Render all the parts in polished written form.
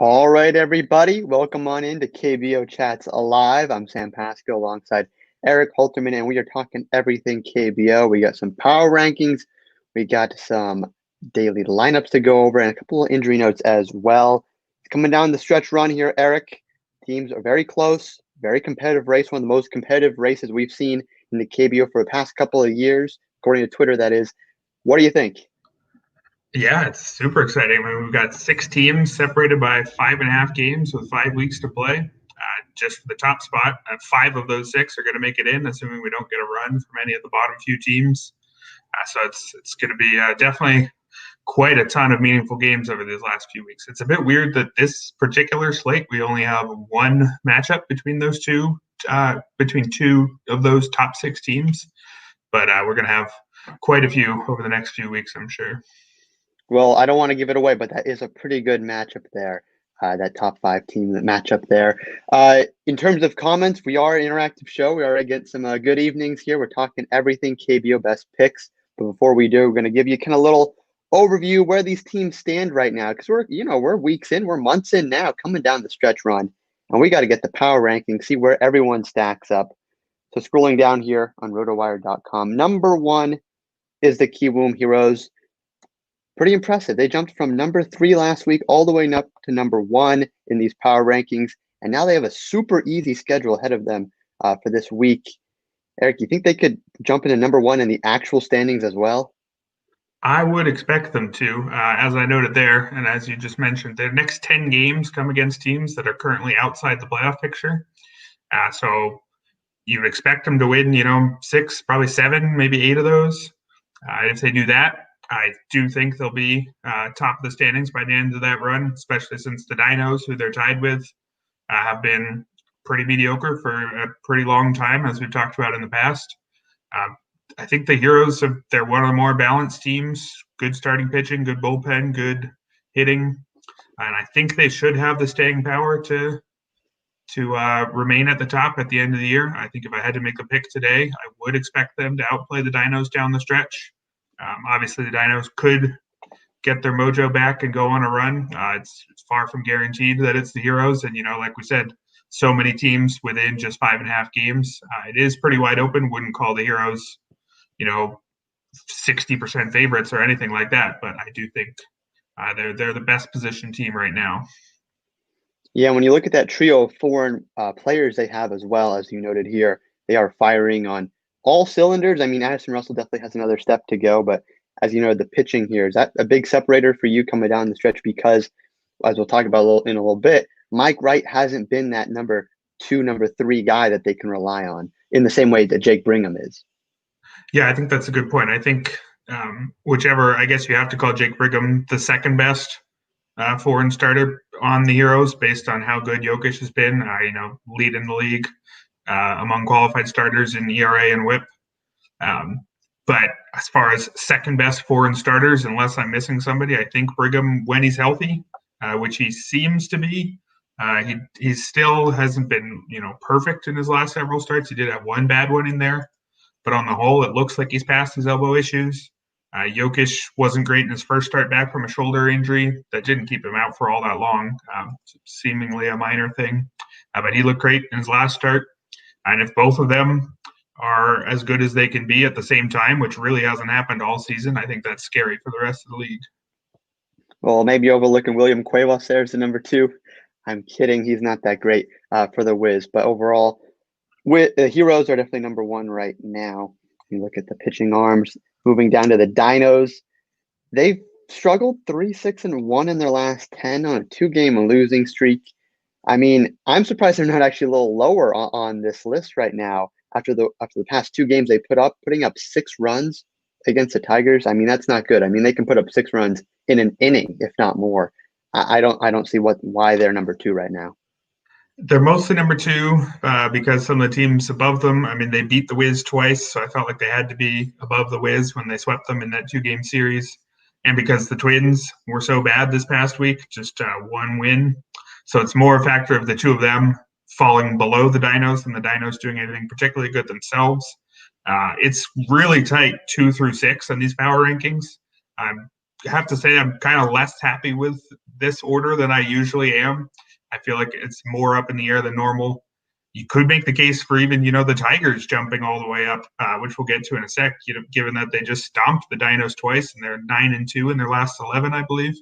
All right, everybody, welcome on into KBO Chats Alive. I'm Sam Pasco alongside Eric Holterman, and we are talking everything KBO. We got some power rankings, we got some daily lineups to go over, and a couple of injury notes as well. Coming down the stretch run here, Eric. Teams are very close, very competitive race, one of the most competitive races we've seen in the KBO for the past couple of years, according to Twitter, that is. What do you think? Yeah, it's super exciting. I mean, we've got 6 teams separated by 5.5 games with 5 weeks to play. Just for the top spot, 5 of those 6 are going to make it in, assuming we don't get a run from any of the bottom few teams. So it's going to be definitely quite a ton of meaningful games over these last few weeks. It's a bit weird that this particular slate, we only have one matchup between those two, between 2 of those top 6 teams. But we're going to have quite a few over the next few weeks, I'm sure. Well, I don't want to give it away, but that is a pretty good matchup there, that top 5 team matchup there. In terms of comments, we are an interactive show. We already get some good evenings here. We're talking everything KBO best picks. But before we do, we're going to give you kind of a little overview where these teams stand right now, because we're weeks in, we're months in now, coming down the stretch run, and we got to get the power ranking, see where everyone stacks up. So scrolling down here on rotowire.com, number 1 is the Kiwoom Heroes. Pretty impressive. They jumped from number 3 last week all the way up to number 1 in these power rankings, and now they have a super easy schedule ahead of them for this week. Eric, you think they could jump into number 1 in the actual standings as well? I would expect them to, as I noted there, and as you just mentioned, their next 10 games come against teams that are currently outside the playoff picture. So you would expect them to win, 6, probably 7, maybe 8 of those. If they do that, I do think they'll be top of the standings by the end of that run, especially since the Dinos, who they're tied with, have been pretty mediocre for a pretty long time, as we've talked about in the past. I think the Heroes, they're one of the more balanced teams, good starting pitching, good bullpen, good hitting, and I think they should have the staying power to remain at the top at the end of the year. I think if I had to make a pick today, I would expect them to outplay the Dinos down the stretch. Obviously, the Dinos could get their mojo back and go on a run. It's far from guaranteed that it's the Heroes. And, like we said, so many teams within just 5.5 games. It is pretty wide open. Wouldn't call the Heroes, 60% favorites or anything like that. But I do think they're the best positioned team right now. Yeah, when you look at that trio of foreign players they have as well, as you noted here, they are firing on all cylinders. I mean, Addison Russell definitely has another step to go, but as you know, the pitching here, is that a big separator for you coming down the stretch? Because, as we'll talk about in a little bit, Mike Wright hasn't been that number 2, number 3 guy that they can rely on in the same way that Jake Brigham is. Yeah, I think that's a good point. I think whichever, I guess you have to call Jake Brigham the second best foreign starter on the Heroes based on how good Jokic has been, leading the league among qualified starters in ERA and WHIP. But as far as second best foreign starters, unless I'm missing somebody, I think Brigham, when he's healthy, which he seems to be, he still hasn't been, perfect in his last several starts. He did have one bad one in there, but on the whole, it looks like he's past his elbow issues. Jokic wasn't great in his first start back from a shoulder injury. That didn't keep him out for all that long, seemingly a minor thing. But he looked great in his last start. And if both of them are as good as they can be at the same time, which really hasn't happened all season, I think that's scary for the rest of the league. Well, maybe overlooking William Cuevas there as the number 2. I'm kidding. He's not that great for the Wiz. But overall, the Heroes are definitely number 1 right now. You look at the pitching arms, moving down to the Dinos. They've struggled 3-6-1 in their last 10 on a 2-game losing streak. I mean, I'm surprised they're not actually a little lower on this list right now. After the past 2 games they putting up 6 runs against the Tigers. I mean, that's not good. I mean, they can put up 6 runs in an inning, if not more. I don't see why they're number 2 right now. They're mostly number 2 because some of the teams above them, I mean, they beat the Wiz twice, so I felt like they had to be above the Wiz when they swept them in that 2-game series. And because the Twins were so bad this past week, just 1 win. So it's more a factor of the 2 of them falling below the Dinos than the Dinos doing anything particularly good themselves. It's really tight 2 through 6 on these power rankings. I have to say I'm kind of less happy with this order than I usually am. I feel like it's more up in the air than normal. You could make the case for even, the Tigers jumping all the way up, which we'll get to in a sec, given that they just stomped the Dinos twice and they're 9-2 in their last 11, I believe.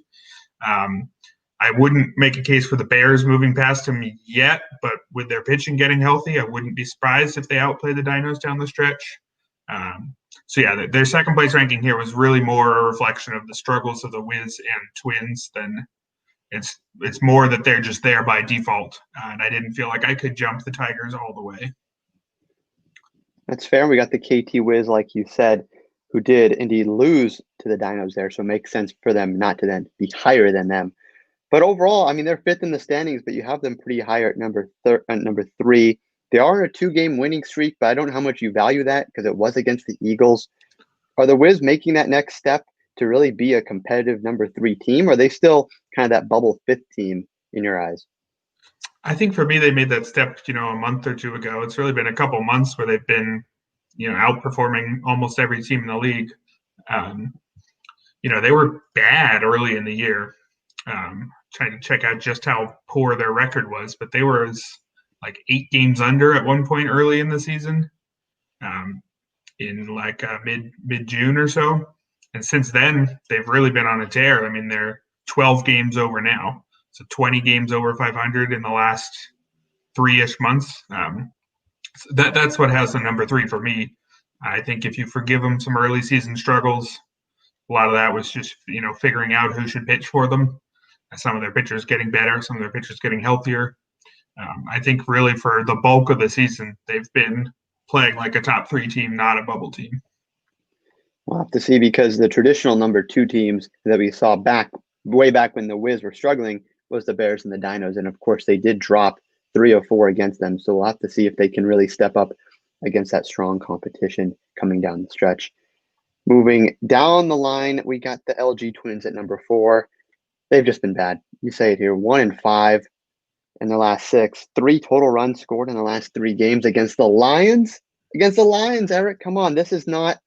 I wouldn't make a case for the Bears moving past them yet, but with their pitching getting healthy, I wouldn't be surprised if they outplay the Dinos down the stretch. So yeah, their second place ranking here was really more a reflection of the struggles of the Wiz and Twins than it's more that they're just there by default. And I didn't feel like I could jump the Tigers all the way. That's fair. We got the KT Wiz, like you said, who did indeed lose to the Dinos there. So it makes sense for them not to then be higher than them. But overall, I mean, they're fifth in the standings, but you have them pretty high at number 3. They are on a 2-game winning streak, but I don't know how much you value that because it was against the Eagles. Are the Wiz making that next step to really be a competitive number 3 team? Or are they still kind of that bubble 5th team in your eyes? I think for me, they made that step, a month or two ago. It's really been a couple months where they've been, outperforming almost every team in the league. They were bad early in the year. Trying to check out just how poor their record was, but they were like 8 games under at one point early in the season, in like mid-June or so. And since then, they've really been on a tear. I mean, they're 12 games over now. So 20 games over 500 in the last 3-ish months. So that's what has the number 3 for me. I think if you forgive them some early season struggles, a lot of that was just, figuring out who should pitch for them. Some of their pitchers getting better, some of their pitchers getting healthier. I think really for the bulk of the season, they've been playing like a top 3 team, not a bubble team. We'll have to see, because the traditional number 2 teams that we saw way back when the Wiz were struggling was the Bears and the Dinos. And of course, they did drop 3 or 4 against them. So we'll have to see if they can really step up against that strong competition coming down the stretch. Moving down the line, we got the LG Twins at number 4. They've just been bad. You say it here, 1-5 in the last 6. 3 total runs scored in the last 3 games against the Lions. Against the Lions, Eric, come on. This is not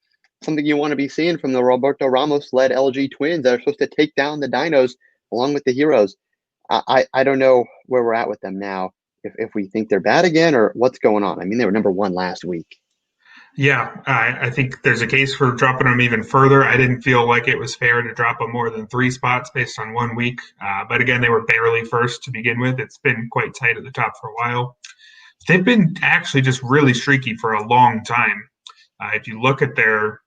something you want to be seeing from the Roberto Ramos-led LG Twins that are supposed to take down the Dinos along with the Heroes. I don't know where we're at with them now, if we think they're bad again or what's going on. I mean, they were number 1 last week. Yeah, I think there's a case for dropping them even further. I didn't feel like it was fair to drop them more than 3 spots based on 1 week. But again, they were barely first to begin with. It's been quite tight at the top for a while. They've been actually just really streaky for a long time. If you look at their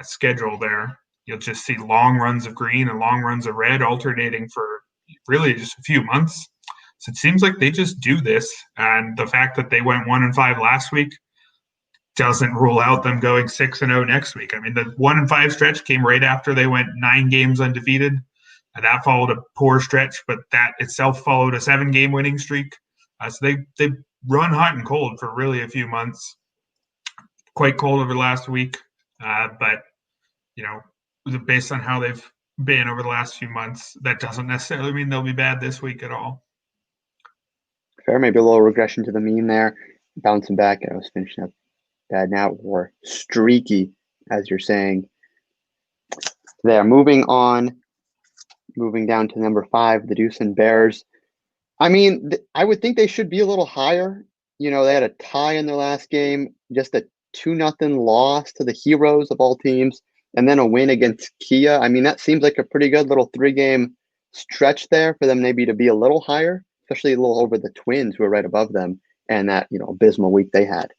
schedule there, you'll just see long runs of green and long runs of red alternating for really just a few months. So it seems like they just do this. And the fact that they went 1-5 last week doesn't rule out them going 6-0 next week. I mean, the 1-5 stretch came right after they went 9 games undefeated. And that followed a poor stretch, but that itself followed a 7-game winning streak. So they run hot and cold for really a few months. Quite cold over the last week, but based on how they've been over the last few months, that doesn't necessarily mean they'll be bad this week at all. Fair, maybe a little regression to the mean there. Bouncing back, I was finishing up bad now, or streaky, as you're saying. There, moving down to number 5, the Deucin Bears. I mean, I would think they should be a little higher. They had a tie in their last game, just a 2-0 loss to the Heroes of all teams, and then a win against Kia. I mean, that seems like a pretty good little 3-game stretch there for them maybe to be a little higher, especially a little over the Twins who are right above them and that, abysmal week they had.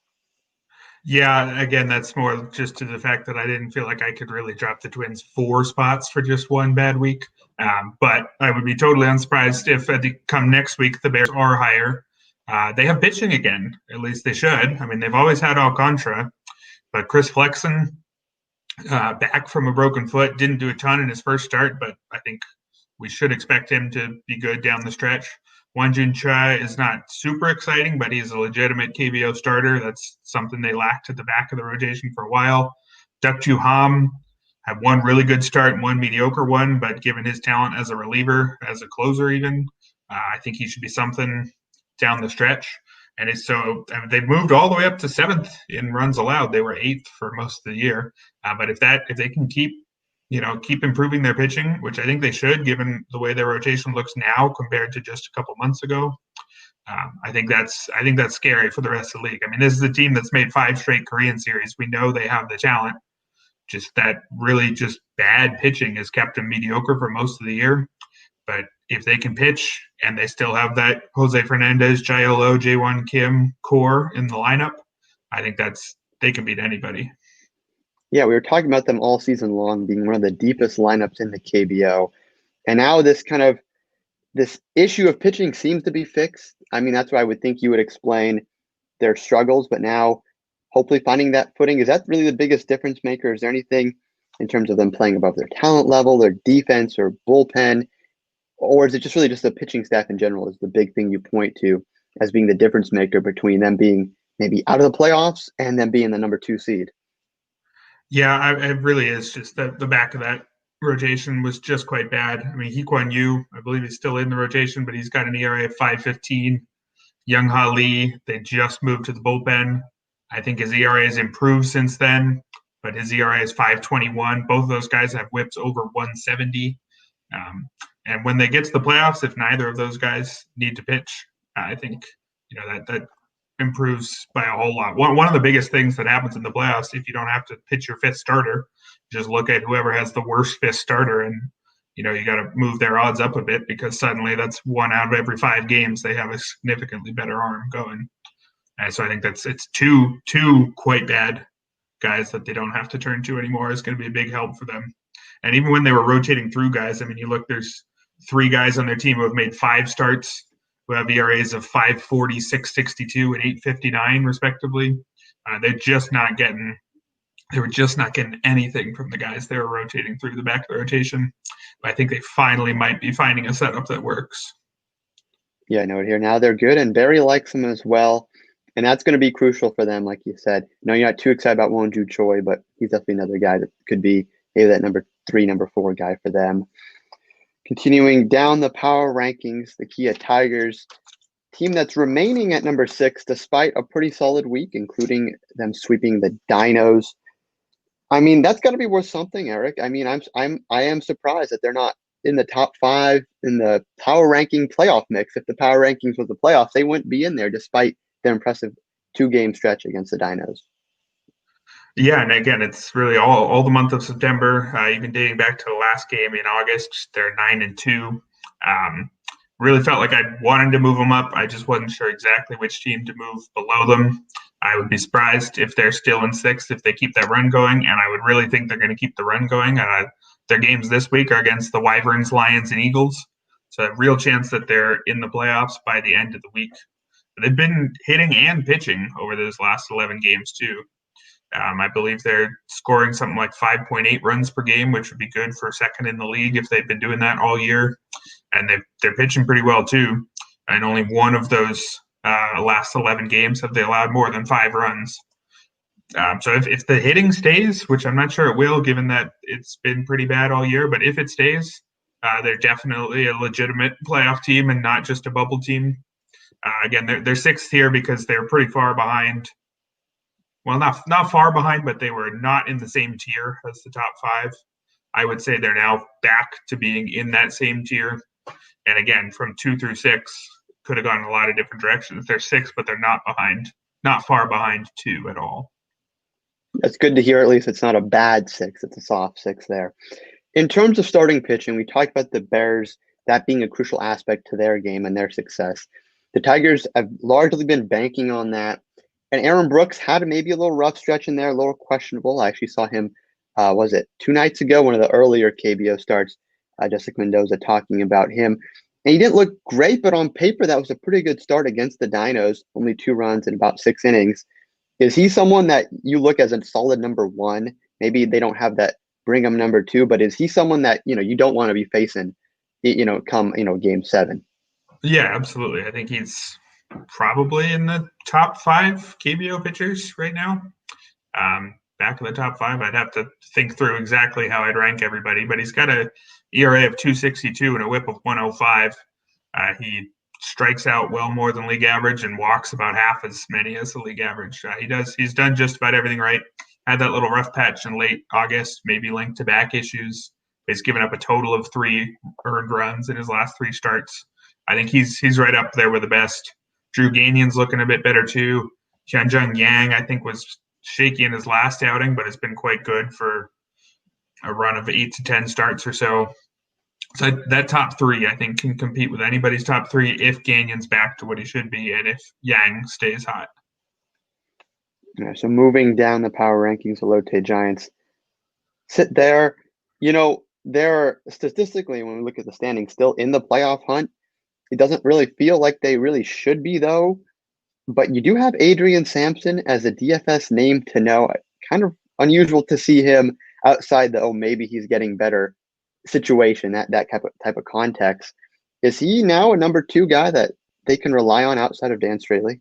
Yeah, again, that's more just to the fact that I didn't feel like I could really drop the Twins 4 spots for just 1 bad week. But I would be totally unsurprised if come next week the Bears are higher. They have pitching again. At least they should. I mean, they've always had Alcantara, but Chris Flexen, back from a broken foot, didn't do a ton in his first start, but I think we should expect him to be good down the stretch. Wanjun Cha is not super exciting, but he's a legitimate KBO starter. That's something they lacked at the back of the rotation for a while. Duck Chu Ham had 1 really good start and 1 mediocre one, but given his talent as a reliever, as a closer even, I think he should be something down the stretch. And they've moved all the way up to 7th in runs allowed. They were 8th for most of the year. But if they can keep keep improving their pitching, which I think they should, given the way their rotation looks now compared to just a couple months ago. I think that's scary for the rest of the league. I mean, this is a team that's made 5 straight Korean series. We know they have the talent. Just that really just bad pitching has kept them mediocre for most of the year. But if they can pitch and they still have that Jose Fernandez, Jaiolo, Jaewon Kim core in the lineup, I think they can beat anybody. Yeah, we were talking about them all season long being one of the deepest lineups in the KBO. And now this issue of pitching seems to be fixed. I mean, that's why I would think you would explain their struggles, but now hopefully finding that footing. Is that really the biggest difference maker? Is there anything in terms of them playing above their talent level, their defense or bullpen? Or is it just really just the pitching staff in general is the big thing you point to as being the difference maker between them being maybe out of the playoffs and them being the number 2 seed? Yeah, it really is just the back of that rotation was just quite bad. I mean, Hee-Kwan Yu, I believe he's still in the rotation, but he's got an ERA of 5.15. Young Ha Lee, they just moved to the bullpen. I think his ERA has improved since then, but his ERA is 5.21. Both of those guys have whips over 170. And when they get to the playoffs, if neither of those guys need to pitch, I think that improves by a whole lot. One of the biggest things that happens in the playoffs, if you don't have to pitch your 5th starter, just look at whoever has the worst 5th starter, and you got to move their odds up a bit because suddenly that's 1 out of every 5 games they have a significantly better arm going. And so I think it's two quite bad guys that they don't have to turn to anymore is going to be a big help for them. And even when they were rotating through guys, I mean, you look, there's 3 guys on their team who have made 5 starts, who have ERAs of 5.40, 6.62, and 8.59 respectively. They were just not getting anything from the guys they were rotating through the back of the rotation. But I think they finally might be finding a setup that works. Yeah, I know it here. Now they're good, and Barry likes them as well. And that's going to be crucial for them, like you said. No, you're not too excited about Wonju Choi, but he's definitely another guy that could be maybe that number 3, number 4 guy for them. Continuing down the power rankings, the Kia Tigers, team that's remaining at number 6 despite a pretty solid week, including them sweeping the Dinos. I mean, that's got to be worth something, Eric. I mean, I am surprised that they're not in the top 5 in the power ranking playoff mix. If the power rankings was the playoffs, they wouldn't be in there despite their impressive 2-game stretch against the Dinos. Yeah, and again, it's really all the month of September, even dating back to the last game in August. They're 9-2. Really felt like I wanted to move them up. I just wasn't sure exactly which team to move below them. I would be surprised if they're still in 6th if they keep that run going, and I would really think they're going to keep the run going. Their games this week are against the Wyverns, Lions, and Eagles, so a real chance that they're in the playoffs by the end of the week. They've been hitting and pitching over those last 11 games too. I believe they're scoring something like 5.8 runs per game, which would be good for 2nd in the league if they've been doing that all year. And they're pitching pretty well too. And only one of those last 11 games have they allowed more than 5 runs. So if the hitting stays, which I'm not sure it will, given that it's been pretty bad all year, but if it stays, they're definitely a legitimate playoff team and not just a bubble team. Again, they're 6th here because they're pretty far behind. Well, not far behind, but they were not in the same tier as the top 5. I would say they're now back to being in that same tier. And again, from 2 through 6, could have gone in a lot of different directions. They're 6, but they're not far behind 2 at all. That's good to hear. At least it's not a bad 6. It's a soft 6 there. In terms of starting pitching, we talked about the Bears, that being a crucial aspect to their game and their success. The Tigers have largely been banking on that. And Aaron Brooks had maybe a little rough stretch in there, a little questionable. I actually saw him, was it 2 nights ago, one of the earlier KBO starts, Jessica Mendoza talking about him. And he didn't look great, but on paper, that was a pretty good start against the Dinos, only 2 runs in about 6 innings. Is he someone that you look as a solid number 1? Maybe they don't have that Brigham number 2, but is he someone that, you don't want to be facing, come, game 7? Yeah, absolutely. I think he's probably in the top 5 KBO pitchers right now. Back in the top 5, I'd have to think through exactly how I'd rank everybody, but he's got a ERA of 2.62 and a whip of 1.05. He strikes out well more than league average and walks about half as many as the league average. He's done just about everything right. had that little rough patch in late August, maybe linked to back issues. He's given up a total of 3 earned runs in his last 3 starts. I think he's right up there with the best. Drew Gagnon's looking a bit better too. Xianzheng Yang, I think, was shaky in his last outing, but has been quite good for a run of 8 to 10 starts or so. So that top 3, I think, can compete with anybody's top 3 if Gagnon's back to what he should be and if Yang stays hot. Yeah, so moving down the power rankings, the Lotte Giants sit there. They're statistically, when we look at the standings, still in the playoff hunt. It doesn't really feel like they really should be, though. But you do have Adrian Sampson as a DFS name to know. Kind of unusual to see him outside the, maybe he's getting better situation, that type of context. Is he now a number 2 guy that they can rely on outside of Dan Straley?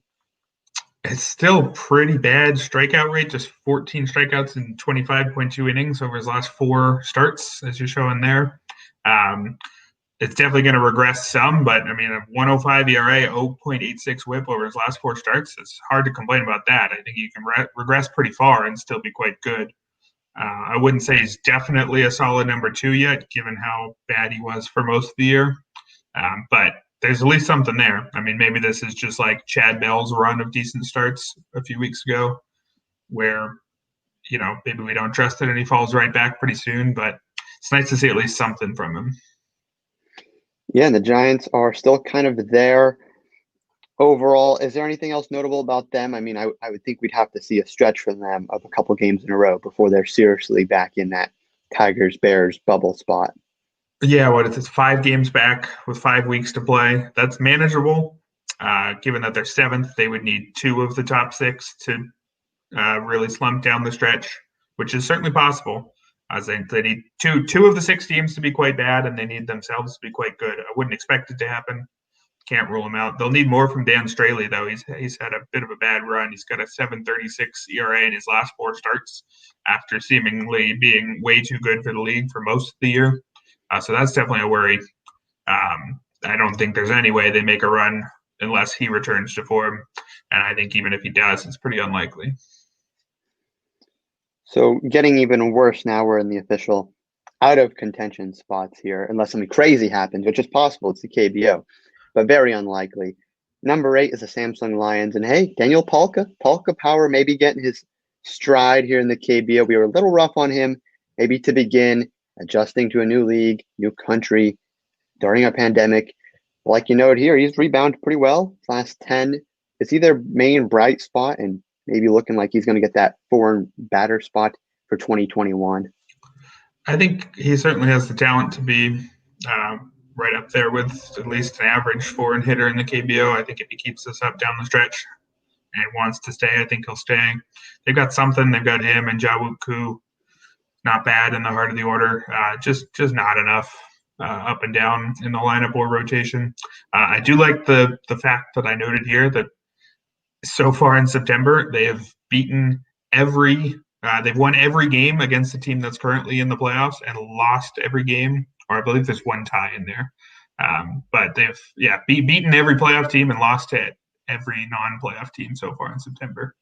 It's still pretty bad strikeout rate, just 14 strikeouts in 25.2 innings over his last 4 starts, as you're showing there. It's definitely going to regress some, but I mean, a 105 ERA, 0.86 whip over his last 4 starts, it's hard to complain about that. I think he can regress pretty far and still be quite good. I wouldn't say he's definitely a solid number 2 yet, given how bad he was for most of the year. But there's at least something there. I mean, maybe this is just like Chad Bell's run of decent starts a few weeks ago, where, maybe we don't trust it and he falls right back pretty soon, but it's nice to see at least something from him. Yeah, and the Giants are still kind of there overall. Is there anything else notable about them? I mean, I would think we'd have to see a stretch from them of a couple games in a row before they're seriously back in that Tigers-Bears bubble spot. Yeah, what is it? 5 games back with 5 weeks to play. That's manageable. Given that they're 7th, they would need 2 of the top 6 to really slump down the stretch, which is certainly possible. They need two of the 6 teams to be quite bad, and they need themselves to be quite good. I wouldn't expect it to happen. Can't rule them out. They'll need more from Dan Straley, though. He's had a bit of a bad run. He's got a 7.36 ERA in his last 4 starts after seemingly being way too good for the league for most of the year. So that's definitely a worry. I don't think there's any way they make a run unless he returns to form. And I think even if he does, it's pretty unlikely. So getting even worse now, we're in the official out of contention spots here, unless something crazy happens, which is possible. It's the KBO, but very unlikely. Number 8 is the Samsung Lions. And hey, Daniel Palka Power may be getting his stride here in the KBO. We were a little rough on him, maybe to begin, adjusting to a new league, new country during a pandemic. Like you noted here, he's rebounded pretty well. Last 10 is either main bright spot and maybe looking like he's going to get that foreign batter spot for 2021. I think he certainly has the talent to be right up there with at least an average foreign hitter in the KBO. I think if he keeps this up down the stretch and wants to stay, I think he'll stay. They've got something. They've got him and Jawook Koo. Not bad in the heart of the order. Just not enough up and down in the lineup or rotation. I do like the fact that I noted here that so far in September, they have beaten they've won every game against the team that's currently in the playoffs and lost every game, or I believe there's one tie in there. But they've, beaten every playoff team and lost to every non-playoff team so far in September.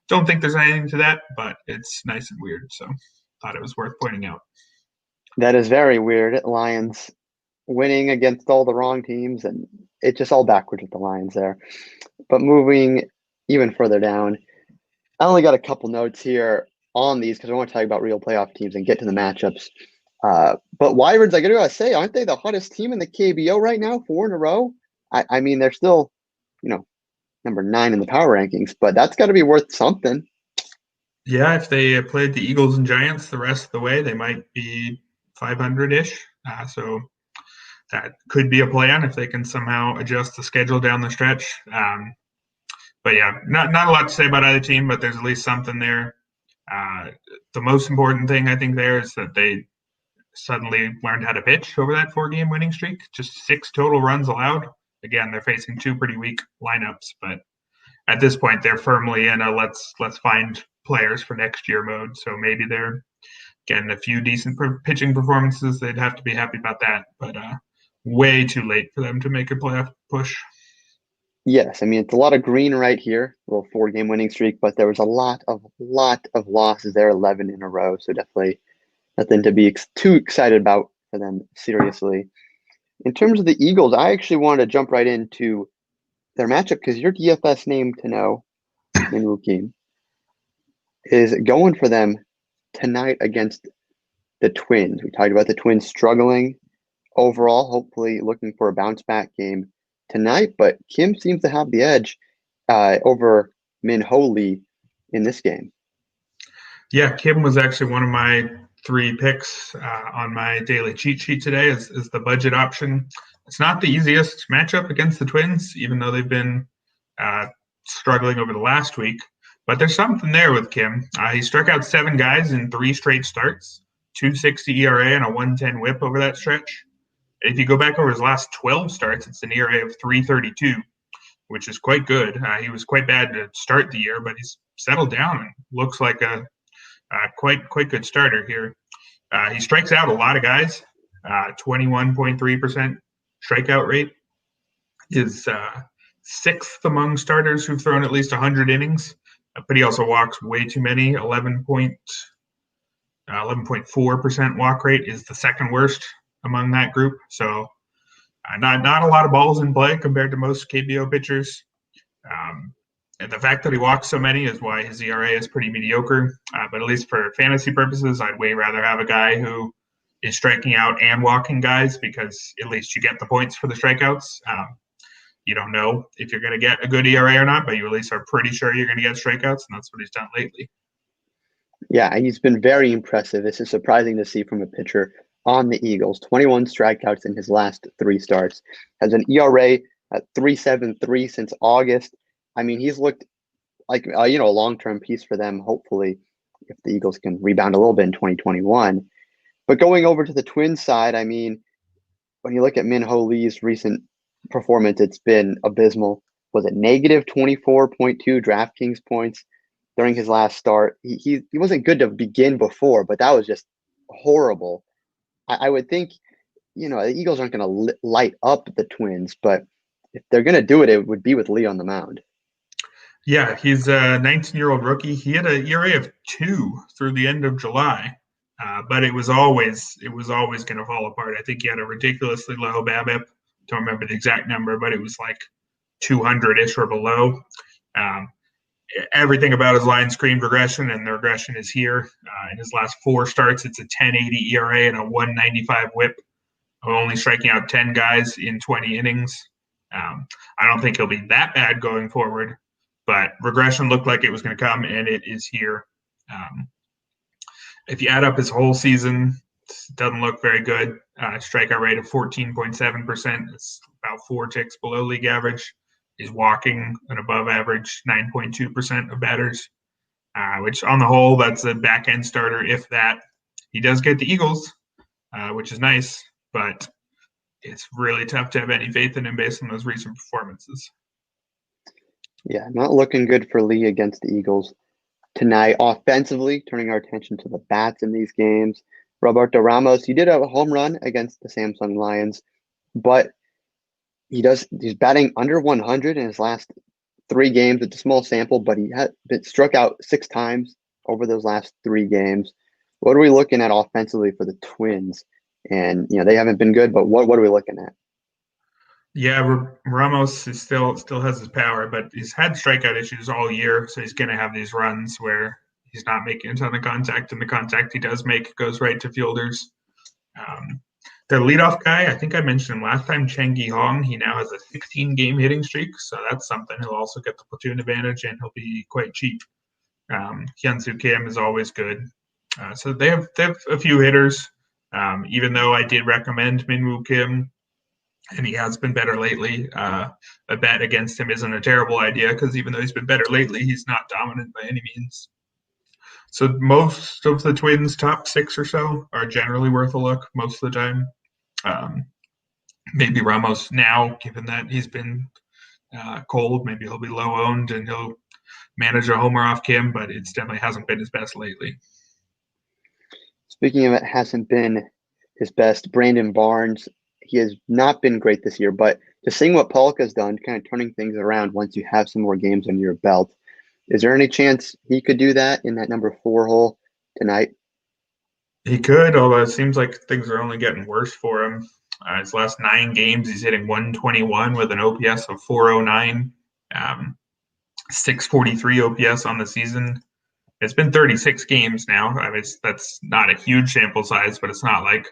Don't think there's anything to that, but it's nice and weird. So thought it was worth pointing out. That is very weird. Lions winning against all the wrong teams, and it's just all backwards with the Lions there. But moving even further down, I only got a couple notes here on these because I want to talk about real playoff teams and get to the matchups. But Wyverns, I gotta say, aren't they the hottest team in the KBO right now, 4 in a row? I mean, they're still, number 9 in the power rankings, but that's got to be worth something. Yeah, if they played the Eagles and Giants the rest of the way, they might be 500-ish. So that could be a plan if they can somehow adjust the schedule down the stretch. But yeah, not a lot to say about either team, but there's at least something there. The most important thing I think there is that they suddenly learned how to pitch over that 4-game winning streak. Just 6 total runs allowed. Again, they're facing 2 pretty weak lineups, but at this point they're firmly in a let's find players for next year mode. So maybe they're getting a few decent pitching performances. They'd have to be happy about that, but way too late for them to make a playoff push. Yes, I mean it's a lot of green right here, a little 4 game winning streak, but there was a lot of losses there, 11 in a row. So definitely nothing to be too excited about for them, seriously. In terms of the Eagles, I actually wanted to jump right into their matchup because your DFS name to know, Min Woo Kim, is going for them tonight against the Twins. We talked about the Twins struggling overall, hopefully looking for a bounce back game tonight, but Kim seems to have the edge over Min Ho Lee in this game. Yeah, Kim was actually one of my 3 picks on my daily cheat sheet today is the budget option. It's not the easiest matchup against the Twins, even though they've been uh, struggling over the last week. But there's something there with Kim. He struck out 7 guys in 3 straight starts, 2.60 ERA and a 1.10 WHIP over that stretch. If you go back over his last 12 starts, it's an ERA of 3.32, which is quite good. He was quite bad to start the year, but he's settled down and looks like a quite good starter here. He strikes out a lot of guys. 21.3% strikeout rate is 6th among starters who've thrown at least 100 innings. But he also walks way too many. 11.4% walk rate is the second worst among that group. So not a lot of balls in play compared to most KBO pitchers. And the fact that he walks so many is why his ERA is pretty mediocre. But at least for fantasy purposes, I'd way rather have a guy who is striking out and walking guys because at least you get the points for the strikeouts. You don't know if you're going to get a good ERA or not, but you at least are pretty sure you're going to get strikeouts, and that's what he's done lately. Yeah, he's been very impressive. This is surprising to see from a pitcher on the Eagles. 21 strikeouts in his last 3 starts. Has an ERA at 3.73 since August. I mean, he's looked like a long-term piece for them, hopefully, if the Eagles can rebound a little bit in 2021. But going over to the Twins side, I mean, when you look at Min Ho Lee's recent performance, it's been abysmal. Was it negative 24.2 DraftKings points during his last start? He wasn't good to begin before, but that was just horrible. I would think, the Eagles aren't going to light up the Twins, but if they're going to do it, it would be with Lee on the mound. Yeah, he's a 19-year-old rookie. He had an ERA of 2 through the end of July, but it was always going to fall apart. I think he had a ridiculously low BABIP. Don't remember the exact number, but it was like 200-ish or below. Everything about his line screamed regression, and the regression is here. In his last 4 starts, it's a 10.80 ERA and a 1.95 WHIP. Only striking out 10 guys in 20 innings. I don't think he'll be that bad going forward, but regression looked like it was going to come, and it is here. If you add up his whole season, it doesn't look very good. Strikeout rate of 14.7%. It's about 4 ticks below league average. He's walking an above average 9.2% of batters, which on the whole, that's a back-end starter, if that. He does get the Eagles, which is nice, but it's really tough to have any faith in him based on those recent performances. Yeah, not looking good for Lee against the Eagles tonight. Offensively, turning our attention to the bats in these games. Roberto Ramos, he did have a home run against the Samsung Lions, but he's batting under 100 in his last 3 games. It's a small sample, but he had been struck out 6 times over those last 3 games. What are we looking at offensively for the Twins? And they haven't been good, but what are we looking at? Yeah, Ramos is still has his power, but he's had strikeout issues all year, so he's going to have these runs where he's not making a ton of contact, and the contact he does make goes right to fielders. Their leadoff guy, I think I mentioned him last time, Chang Gi-hong, he now has a 16-game hitting streak, so that's something. He'll also get the platoon advantage, and he'll be quite cheap. Hyun-Soo Kim is always good. So they have a few hitters, even though I did recommend Min-Woo Kim, and he has been better lately. A bet against him isn't a terrible idea because even though he's been better lately, he's not dominant by any means. So most of the Twins' top 6 or so are generally worth a look most of the time. Maybe Ramos now, given that he's been cold, maybe he'll be low owned and he'll manage a homer off Kim, but it definitely hasn't been his best lately. Speaking of it, hasn't been his best. Brandon Barnes, he has not been great this year, but just seeing what Polka's done, kind of turning things around once you have some more games under your belt, is there any chance he could do that in that number 4 hole tonight? He could, although it seems like things are only getting worse for him. His last 9 games, he's hitting 121 with an OPS of 409, 643 OPS on the season. It's been 36 games now. I mean, that's not a huge sample size, but it's not like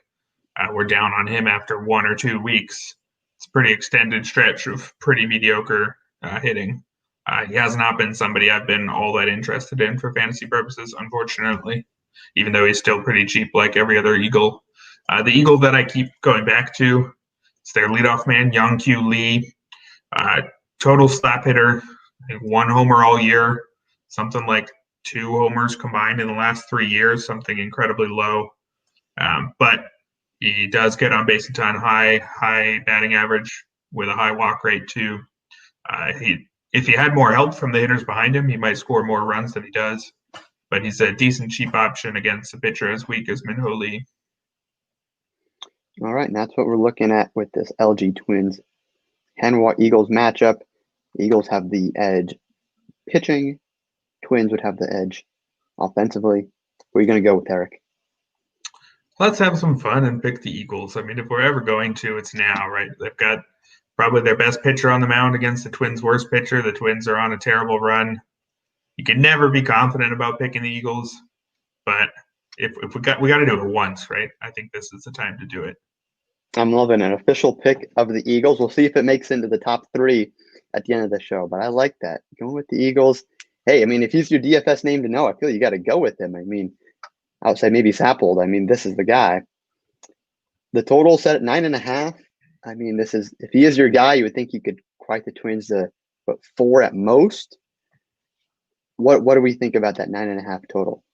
we're down on him after 1 or 2 weeks. It's a pretty extended stretch of pretty mediocre hitting. He has not been somebody I've been all that interested in for fantasy purposes, unfortunately, even though he's still pretty cheap like every other Eagle. The Eagle that I keep going back to is their leadoff man, Young-Kyu Lee. Total slap hitter, 1 homer all year, something like 2 homers combined in the last 3 years, something incredibly low. But he does get on base a ton, high batting average with a high walk rate too. If he had more help from the hitters behind him, he might score more runs than he does. But he's a decent cheap option against a pitcher as weak as Min-Ho Lee. All right, and that's what we're looking at with this LG Twins Hanwha Eagles matchup. The Eagles have the edge pitching. Twins would have the edge offensively. Where are you going to go with, Eric? Let's have some fun and pick the Eagles. I mean, if we're ever going to, it's now, right? They've got probably their best pitcher on the mound against the Twins' worst pitcher. The Twins are on a terrible run. You can never be confident about picking the Eagles, but if we got to do it once, right? I think this is the time to do it. I'm loving an official pick of the Eagles. We'll see if it makes into the top 3 at the end of the show, but I like that. Going with the Eagles. Hey, I mean, if he's your DFS name to know, I feel you got to go with him. I mean, outside maybe Sappold. I mean, this is the guy. The total set at 9.5. I mean, this is, if he is your guy, you would think you could quite the Twins to 4 at most. What do we think about that 9.5 total?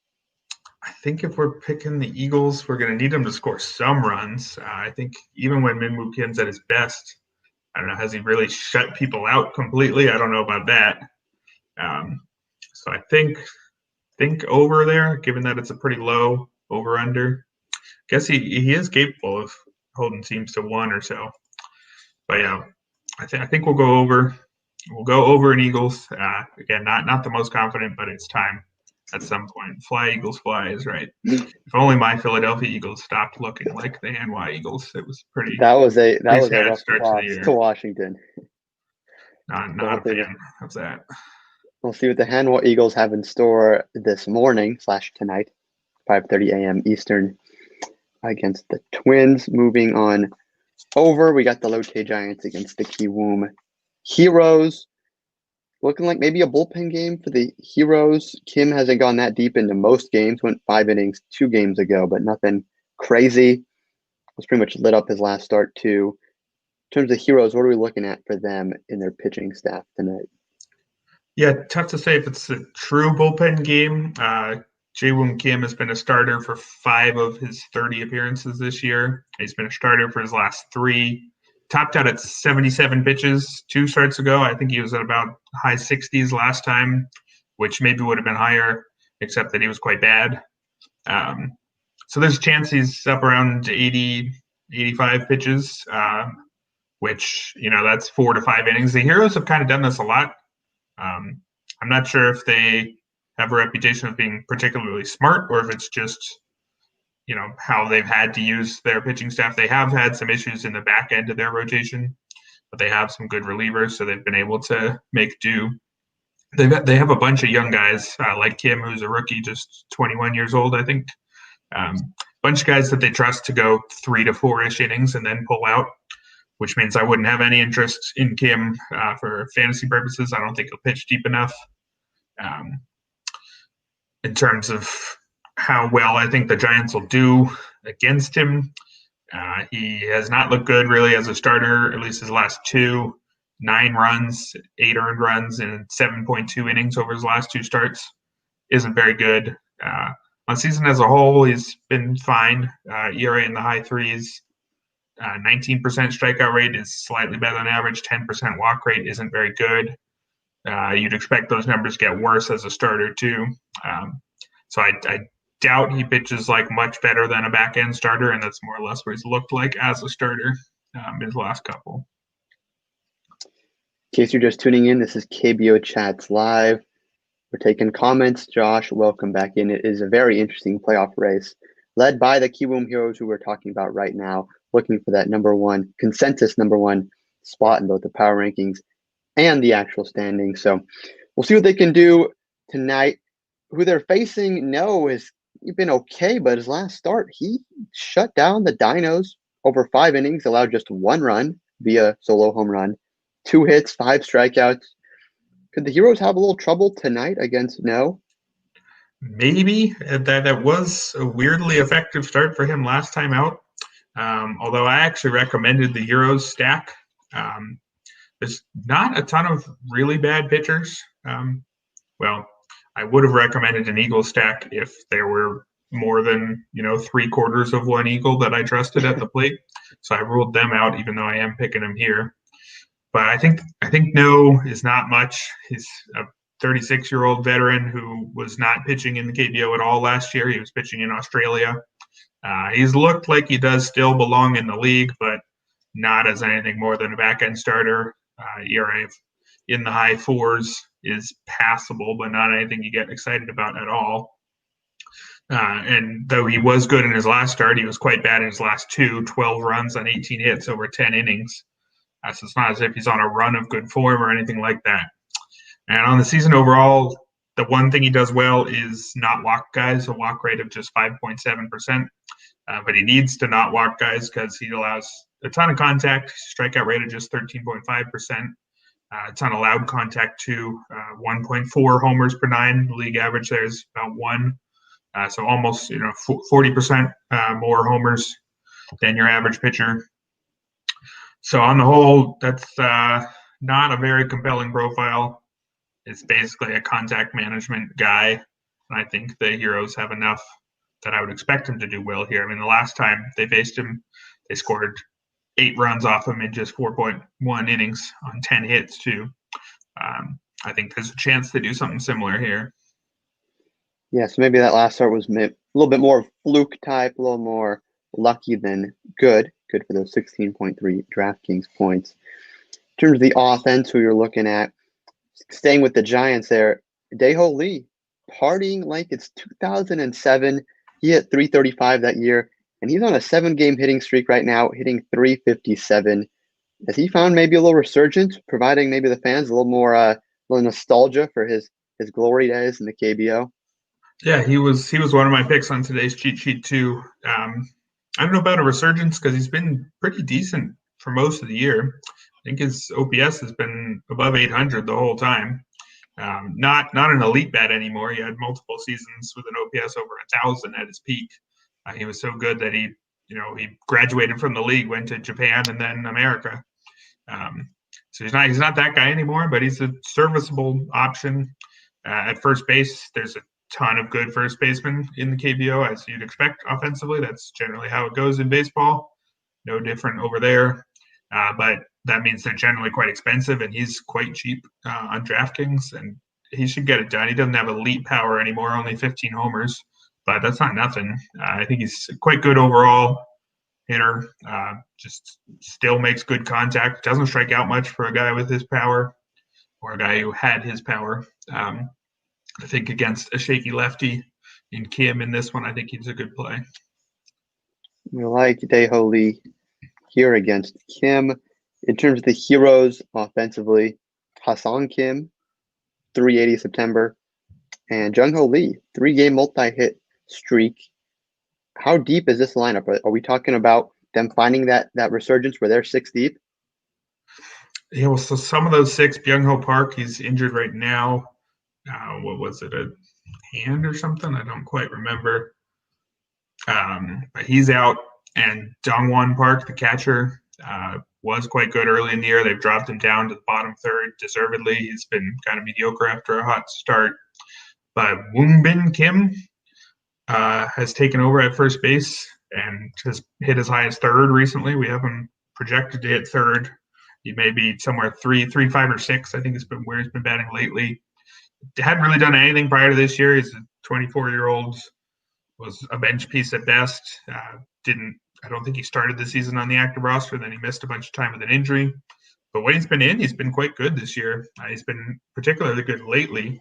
I think if we're picking the Eagles, we're going to need him to score some runs. I think even when Min-Woo Kim's at his best, I don't know, has he really shut people out completely? I don't know about that. So I think over there, given that it's a pretty low over-under. I guess he is capable of holding teams to 1 or so. But yeah, I think we'll go over. We'll go over in Eagles. Again, not the most confident, but it's time at some point. Fly, Eagles, fly is right. If only my Philadelphia Eagles stopped looking like the Hanwha Eagles. It was pretty. That was a rough start to Washington. Not a fan of that. We'll see what the Hanwha Eagles have in store this morning / tonight, 5:30 a.m. Eastern, against the Twins. Moving on over, we got the Lotte Giants against the Kiwoom Heroes. Looking like maybe a bullpen game for the Heroes. Kim hasn't gone that deep into most games. Went 5 innings 2 games ago, but nothing crazy. Was pretty much lit up his last start too. In terms of Heroes, what are we looking at for them in their pitching staff tonight? Yeah, tough to say if it's a true bullpen game. Jae-Woong Kim has been a starter for 5 of his 30 appearances this year. He's been a starter for his last 3. Topped out at 77 pitches 2 starts ago. I think he was at about high 60s last time, which maybe would have been higher, except that he was quite bad. So there's a chance he's up around 80, 85 pitches, which, that's 4 to 5 innings. The Heroes have kind of done this a lot. I'm not sure if they have a reputation of being particularly smart or if it's just, how they've had to use their pitching staff. They have had some issues in the back end of their rotation, but they have some good relievers, so they've been able to make do. They have a bunch of young guys like Kim, who's a rookie, just 21 years old, I think. Bunch of guys that they trust to go 3 to 4-ish innings and then pull out, which means I wouldn't have any interest in Kim for fantasy purposes. I don't think he'll pitch deep enough. In terms of how well I think the Giants will do against him, he has not looked good really as a starter, at least his last 2. 9 runs, 8 earned runs, and 7.2 innings over his last 2 starts isn't very good. On season as a whole, he's been fine. ERA in the high 3s. 19% strikeout rate is slightly better than average. 10% walk rate isn't very good. You'd expect those numbers to get worse as a starter too. So I doubt he pitches like much better than a back end starter, and that's more or less what he's looked like as a starter. his last couple. In case you're just tuning in, this is KBO Chats Live. We're taking comments. Josh, welcome back in. It is a very interesting playoff race led by the Kiwoom Heroes, who we're talking about right now, looking for that consensus number one spot in both the power rankings and the actual standings. So we'll see what they can do tonight. Who they're facing, No, has been okay, but his last start, he shut down the Dinos over 5 innings, allowed just 1 run via solo home run, 2 hits, 5 strikeouts. Could the Heroes have a little trouble tonight against No? Maybe. That was a weirdly effective start for him last time out. Although I actually recommended the Heroes stack. There's not a ton of really bad pitchers. Well, I would have recommended an Eagle stack if there were more than 3/4 of one Eagle that I trusted at the plate. So I ruled them out, even though I am picking them here. But I think No is not much. He's a 36-year-old veteran who was not pitching in the KBO at all last year. He was pitching in Australia. He's looked like he does still belong in the league, but not as anything more than a back-end starter. ERA in the high 4s is passable, but not anything you get excited about at all. And though he was good in his last start, he was quite bad in his last 12 runs on 18 hits over 10 innings. So it's not as if he's on a run of good form or anything like that. And on the season overall, the one thing he does well is not walk guys, a walk rate of just 5.7%. But he needs to not walk guys because he allows a ton of contact, strikeout rate of just 13.5%. A ton of loud contact too, 1.4 homers per 9. The league average there is about 1. So almost 40% more homers than your average pitcher. So on the whole, that's not a very compelling profile. It's basically a contact management guy. And I think the Heroes have enough that I would expect him to do well here. I mean, the last time they faced him, they scored 8 runs off him in just 4.1 innings on 10 hits too. I think there's a chance to do something similar here. Yeah, so maybe that last start was a little bit more fluke type, a little more lucky than good. Good for those 16.3 DraftKings points. In terms of the offense, who you're looking at, staying with the Giants there, Dae-Ho Lee, partying like it's 2007. He hit 335 that year, and he's on a 7-game hitting streak right now, hitting 357. Has he found maybe a little resurgence, providing maybe the fans a little more little nostalgia for his glory days in the KBO? Yeah, he was one of my picks on today's cheat sheet too. I don't know about a resurgence because he's been pretty decent for most of the year. I think his OPS has been above 800 the whole time. Not an elite bat anymore. He had multiple seasons with an OPS over 1,000 at his peak. He was so good that he graduated from the league, went to Japan and then America. So he's not that guy anymore, but he's a serviceable option. At first base, there's a ton of good first basemen in the KBO, as you'd expect offensively. That's generally how it goes in baseball. No different over there. But that means they're generally quite expensive, and he's quite cheap on DraftKings, and he should get it done. He doesn't have elite power anymore, only 15 homers, but that's not nothing. I think he's quite good overall hitter, just still makes good contact, doesn't strike out much for a guy with his power or a guy who had his power. I think against a shaky lefty in Kim in this one, I think he's a good play. We like Dae-Ho Lee here against Kim. In terms of the Heroes offensively, Ha-Seong Kim, 380 September, and Jung-Ho Lee, 3-game multi-hit streak. How deep is this lineup? Are we talking about them finding that resurgence where they're 6 deep? Yeah, well, so some of those 6, Byung-Ho Park, he's injured right now. What was it, a hand or something? I don't quite remember. But he's out, and Dongwon Park, the catcher, was quite good early in the year. They've dropped him down to the bottom third, deservedly. He's been kind of mediocre after a hot start. But Woongbin Kim has taken over at first base and has hit as high as third recently. We have him projected to hit third. He may be somewhere 3, 5, or 6. I think it's been where he's been batting lately. Hadn't really done anything prior to this year. He's a 24-year-old, was a bench piece at best. Didn't I don't think he started the season on the active roster. Then he missed a bunch of time with an injury. But when he's been in, he's been quite good this year. He's been particularly good lately.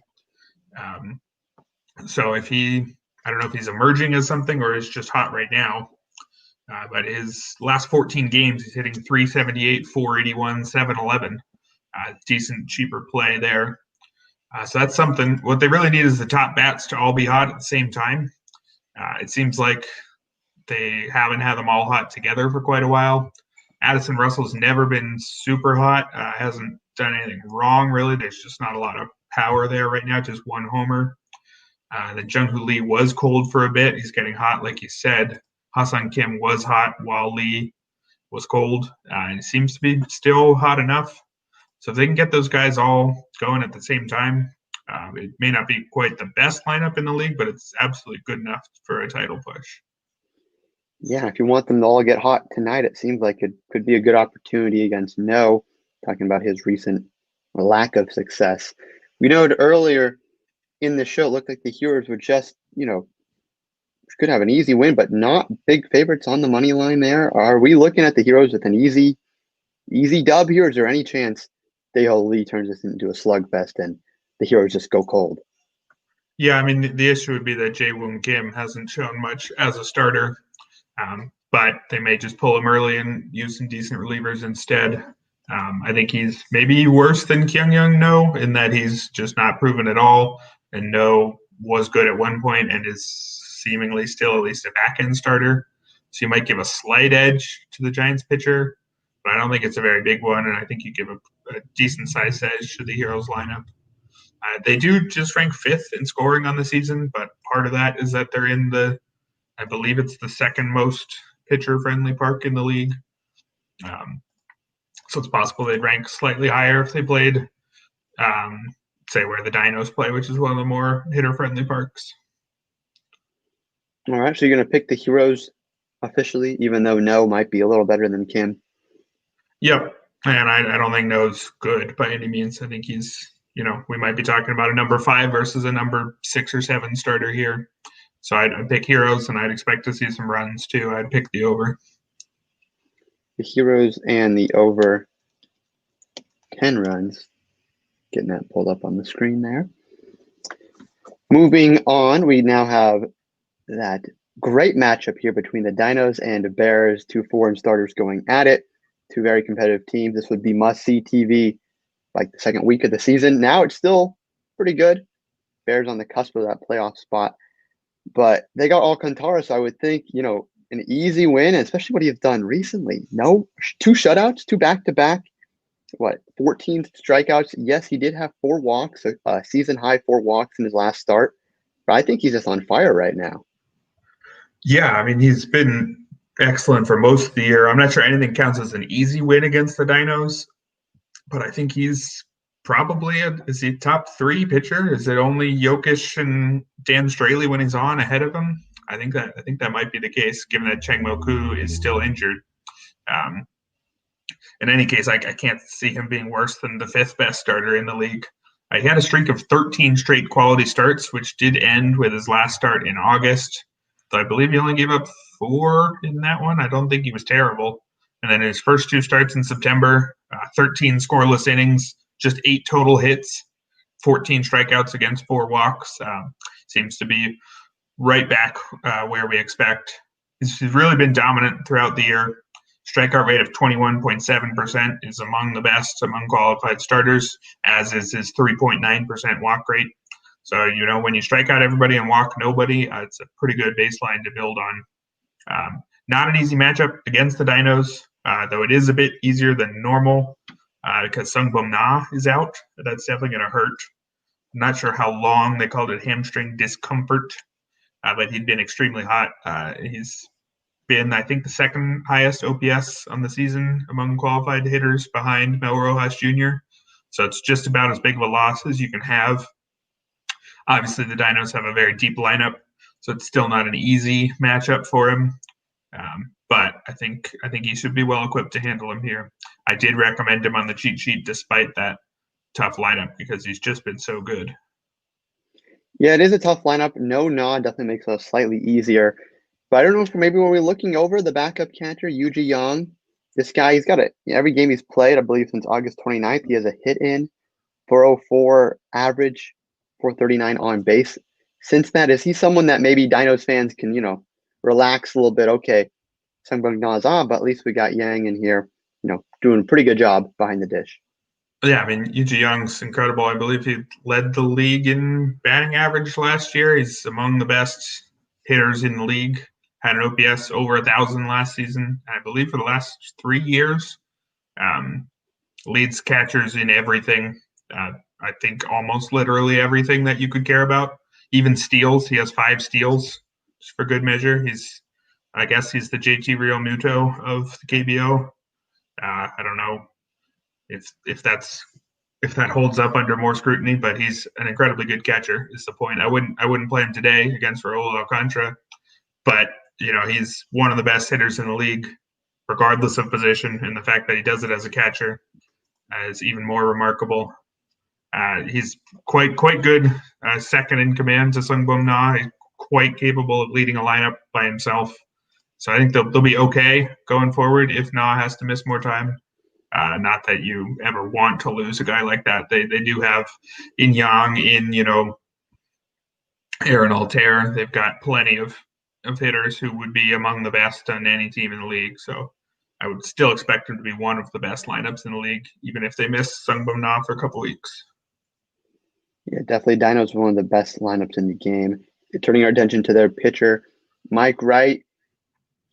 So if I don't know if he's emerging as something or is just hot right now. But his last 14 games, he's hitting 378, 481, 711. Decent, cheaper play there. So that's something. What they really need is the top bats to all be hot at the same time. It seems like they haven't had them all hot together for quite a while. Addison Russell's never been super hot. Hasn't done anything wrong, really. There's just not a lot of power there right now, just one homer. Then Jung-Hoo Lee was cold for a bit. He's getting hot, like you said. Ha-Seong Kim was hot while Lee was cold. And it seems to be still hot enough. So if they can get those guys all going at the same time, it may not be quite the best lineup in the league, but it's absolutely good enough for a title push. Yeah, if you want them to all get hot tonight, it seems like it could be a good opportunity against No, talking about his recent lack of success. We noted earlier in the show, it looked like the Heroes were just, could have an easy win, but not big favorites on the money line there. Are we looking at the Heroes with an easy dub here? Is there any chance Dae-Ho Lee turns this into a slugfest and the Heroes just go cold? Yeah, I mean, the issue would be that Jae-Woong Kim hasn't shown much as a starter. But they may just pull him early and use some decent relievers instead. I think he's maybe worse than Kyung-Young No in that he's just not proven at all. And No was good at one point and is seemingly still at least a back-end starter. So you might give a slight edge to the Giants pitcher, but I don't think it's a very big one. And I think you give a decent-sized edge to the Heroes lineup. They do just rank 5th in scoring on the season, but part of that is that they're in I believe it's the second most pitcher-friendly park in the league. So it's possible they'd rank slightly higher if they played, say, where the Dinos play, which is one of the more hitter-friendly parks. All right, so you're going to pick the Heroes officially, even though No might be a little better than Kim? Yep, and I don't think No's good by any means. I think he's, we might be talking about a number 5 versus a number 6 or 7 starter here. So I'd pick Heroes, and I'd expect to see some runs, too. I'd pick the over. The Heroes and the over 10 runs. Getting that pulled up on the screen there. Moving on, we now have that great matchup here between the Dinos and Bears, 2 foreign starters going at it. 2 very competitive teams. This would be must-see TV like the second week of the season. Now it's still pretty good. Bears on the cusp of that playoff spot. But they got Alcantara, so I would think, an easy win, especially what he's done recently. No, 2 shutouts, 2 back-to-back, 14 strikeouts. Yes, he did have 4 walks, a season-high 4 walks in his last start. But I think he's just on fire right now. Yeah, I mean, he's been excellent for most of the year. I'm not sure anything counts as an easy win against the Dinos, but I think he's probably is he top 3 pitcher? Is it only Jokic and Dan Straley when he's on ahead of him? I think that might be the case, given that Chang Mo-Koo is still injured. In any case, I can't see him being worse than the 5th best starter in the league. He had a streak of 13 straight quality starts, which did end with his last start in August. So I believe he only gave up 4 in that one. I don't think he was terrible. And then his first 2 starts in September, 13 scoreless innings, just 8 total hits, 14 strikeouts against 4 walks. Seems to be right back where we expect. He's really been dominant throughout the year. Strikeout rate of 21.7% is among the best among qualified starters, as is his 3.9% walk rate. So, when you strike out everybody and walk nobody, it's a pretty good baseline to build on. Not an easy matchup against the Dinos, though it is a bit easier than normal because Sungbum Na is out. That's definitely going to hurt. I'm not sure how long. They called it hamstring discomfort, but he'd been extremely hot. He's been, I think, the 2nd highest OPS on the season among qualified hitters behind Mel Rojas Jr. So it's just about as big of a loss as you can have. Obviously, the Dinos have a very deep lineup, so it's still not an easy matchup for him. But I think he should be well equipped to handle him here. I did recommend him on the cheat sheet despite that tough lineup because he's just been so good. Yeah, it is a tough lineup. No Na definitely makes it slightly easier. But I don't know if maybe when we're looking over the backup catcher, Yuji Young, this guy, he's got every game he's played, I believe since August 29th, he has a hit in, 404 average, 439 on base. Since that, is he someone that maybe Dinos fans can, relax a little bit? Okay, Sungbuk Na's on, but at least we got Yang in here, doing a pretty good job behind the dish. Yeah, I mean, Yuji Young's incredible. I believe he led the league in batting average last year. He's among the best hitters in the league. Had an OPS over 1,000 last season. I believe for the last 3 years. Leads catchers in everything. I think almost literally everything that you could care about. Even steals. He has 5 steals, just for good measure. I guess he's the JT Realmuto of the KBO. I don't know if that holds up under more scrutiny, but he's an incredibly good catcher. Is the point? I wouldn't play him today against Raul Alcantara, but he's one of the best hitters in the league, regardless of position, and the fact that he does it as a catcher is even more remarkable. He's quite good, second in command to Sungbum Na. He's quite capable of leading a lineup by himself. So I think they'll be okay going forward if Na has to miss more time. Not that you ever want to lose a guy like that. They do have in Yang, Aaron Altair. They've got plenty of hitters who would be among the best on any team in the league. So I would still expect them to be one of the best lineups in the league, even if they miss Sungbum Na for a couple weeks. Yeah, definitely. Dino's one of the best lineups in the game. Turning our attention to their pitcher, Mike Wright.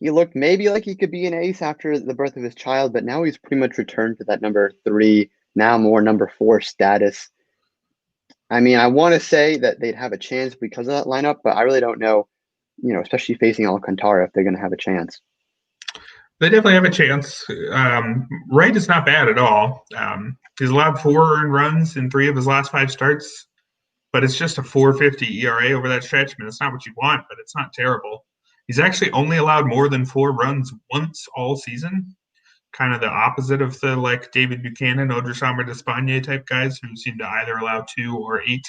He looked maybe like he could be an ace after the birth of his child, but now he's pretty much returned to that number 3, now more number 4 status. I mean, I want to say that they'd have a chance because of that lineup, but I really don't know, especially facing Alcantara, if they're going to have a chance. They definitely have a chance. Wright is not bad at all. He's allowed 4 earned runs in 3 of his last 5 starts, but it's just a 4.50 ERA over that stretch. I mean, it's not what you want, but it's not terrible. He's actually only allowed more than 4 runs once all season. Kind of the opposite of the David Buchanan, Odrisamer Despaigne type guys who seem to either allow 2 or 8.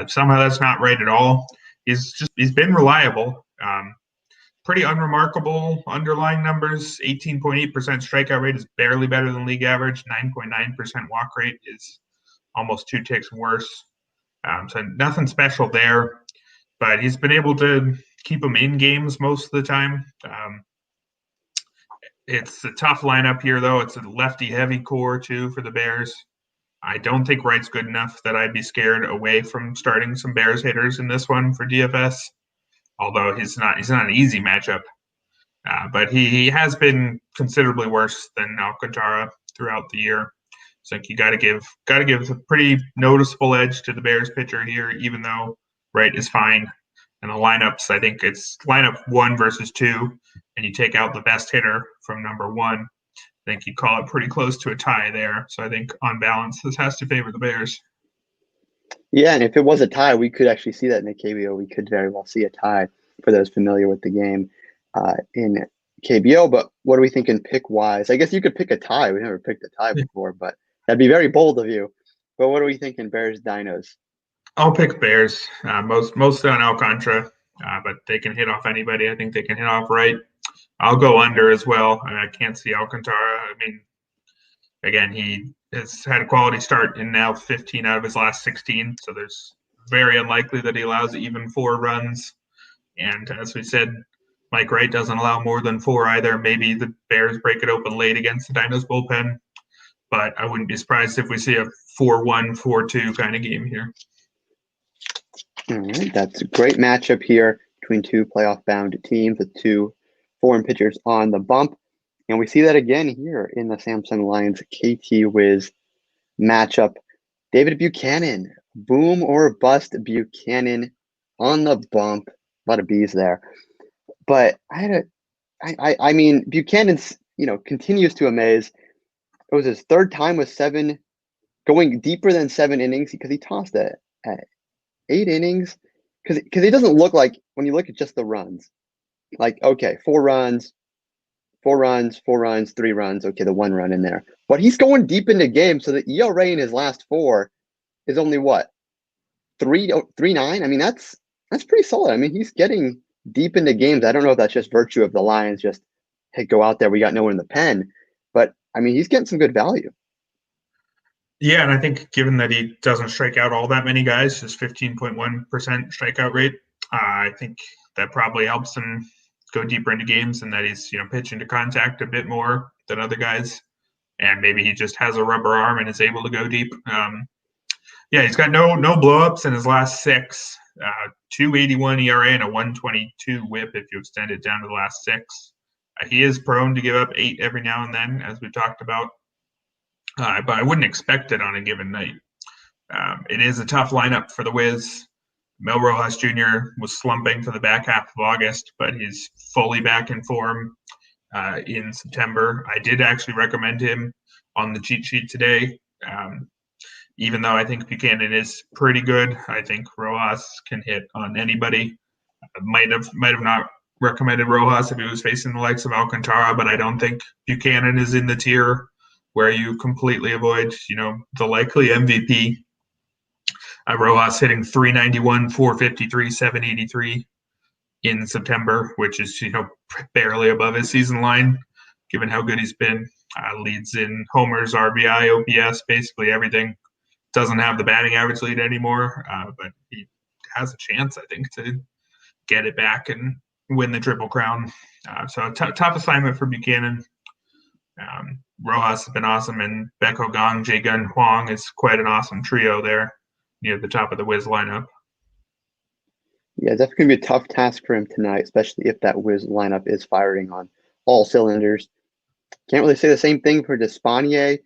Somehow that's not right at all. He's been reliable. Pretty unremarkable underlying numbers. 18.8% strikeout rate is barely better than league average. 9.9% walk rate is almost 2 ticks worse. So nothing special there, but he's been able to keep them in games most of the time. It's a tough lineup here, though. It's a lefty-heavy core, too, for the Bears. I don't think Wright's good enough that I'd be scared away from starting some Bears hitters in this one for DFS, although he's not an easy matchup. But he has been considerably worse than Alcantara throughout the year. So I think you got to give a pretty noticeable edge to the Bears pitcher here, even though Wright is fine. And the lineups, I think it's lineup 1 versus 2, and you take out the best hitter from number 1. I think you call it pretty close to a tie there. So I think on balance, this has to favor the Bears. Yeah, and if it was a tie, we could actually see that in the KBO. We could very well see a tie for those familiar with the game in KBO. But what are we thinking pick-wise? I guess you could pick a tie. We never picked a tie before, but that'd be very bold of you. But what are we thinking, Bears, Dinos? I'll pick Bears. Mostly on Alcantara, but they can hit off anybody. I think they can hit off Wright. I'll go under as well. I can't see Alcantara. I mean, again, he has had a quality start in now 15 out of his last 16. So there's very unlikely that he allows even 4 runs. And as we said, Mike Wright doesn't allow more than 4 either. Maybe the Bears break it open late against the Dinos bullpen, but I wouldn't be surprised if we see a 4-1, 4-2 kind of game here. All right, that's a great matchup here between 2 playoff-bound teams with 2 foreign pitchers on the bump. And we see that again here in the Samsung Lions KT Wiz matchup. David Buchanan, boom or bust Buchanan on the bump. A lot of B's there. But I mean, Buchanan's, continues to amaze. It was his 3rd time with 7, going deeper than 7 innings because he tossed it at 8 innings. Because he doesn't look like, when you look at just the runs, like, okay, 4 runs, 4 runs, 4 runs, 3 runs. Okay, the 1 run in there. But he's going deep into games, so the ERA in his last 4 is only what? 3.9? I mean, that's pretty solid. I mean, he's getting deep into games. I don't know if that's just virtue of the Lions just, hey, go out there, we got no one in the pen. But I mean, he's getting some good value. Yeah, and I think given that he doesn't strike out all that many guys, just 15.1% strikeout rate, I think that probably helps him go deeper into games, and that he's pitching to contact a bit more than other guys, and maybe he just has a rubber arm and is able to go deep. Yeah, he's got no blowups in his last six. 2.81 ERA and a 1.22 WHIP if you extend it down to the last six. He is prone to give up 8 every now and then, as we talked about. But I wouldn't expect it on a given night. It is a tough lineup for the Wiz. Mel Rojas Jr. was slumping for the back half of August, but he's fully back in form in September. I did actually recommend him on the cheat sheet today. Even though I think Buchanan is pretty good, I think Rojas can hit on anybody. I might have not recommended Rojas if he was facing the likes of Alcantara, but I don't think Buchanan is in the tier where you completely avoid, the likely MVP. Rojas hitting 391, 453, 783 in September, which is, barely above his season line, given how good he's been. Leads in homers, RBI, OPS, basically everything. Doesn't have the batting average lead anymore, but he has a chance, I think, to get it back and win the Triple Crown. So tough assignment for Buchanan. Rojas has been awesome, and Becco Gong, Jae Gun Huang is quite an awesome trio there near the top of the Wiz lineup. Yeah, it's definitely going to be a tough task for him tonight, especially if that Wiz lineup is firing on all cylinders. Can't really say the same thing for Despaigne. It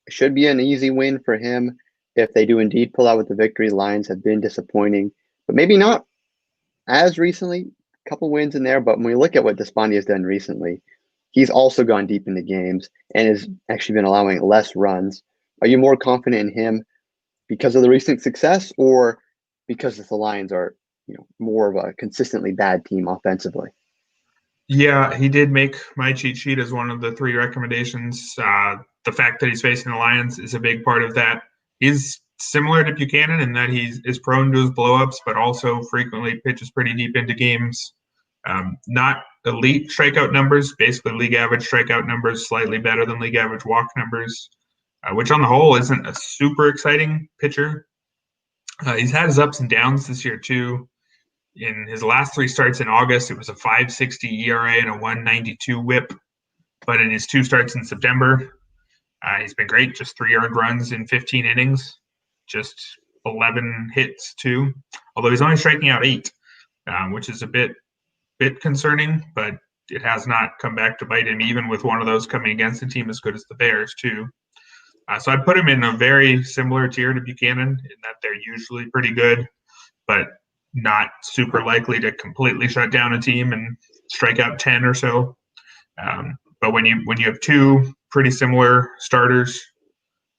should be an easy win for him if they do indeed pull out with the victory. Lions have been disappointing, but maybe not as recently. A couple wins in there, but when we look at what Despaigne has done recently, he's also gone deep into games and has actually been allowing less runs. Are you more confident in him because of the recent success, or because the Lions are, more of a consistently bad team offensively? Yeah, he did make my cheat sheet as one of the 3 recommendations. The fact that he's facing the Lions is a big part of that. He's similar to Buchanan in that he is prone to his blowups, but also frequently pitches pretty deep into games. Not elite strikeout numbers, basically league average strikeout numbers, slightly better than league average walk numbers, which on the whole isn't a super exciting pitcher. He's had his ups and downs this year too. In his last 3 starts in August, it was a 5.60 ERA and a 1.92 WHIP. But in his 2 starts in September, he's been great. Just 3 earned runs in 15 innings, just 11 hits too. Although he's only striking out 8, which is a bit concerning. But it has not come back to bite him, even with one of those coming against a team as good as the Bears too. So I'd put him in a very similar tier to Buchanan in that they're usually pretty good, but not super likely to completely shut down a team and strike out 10 or so. But when you have 2 pretty similar starters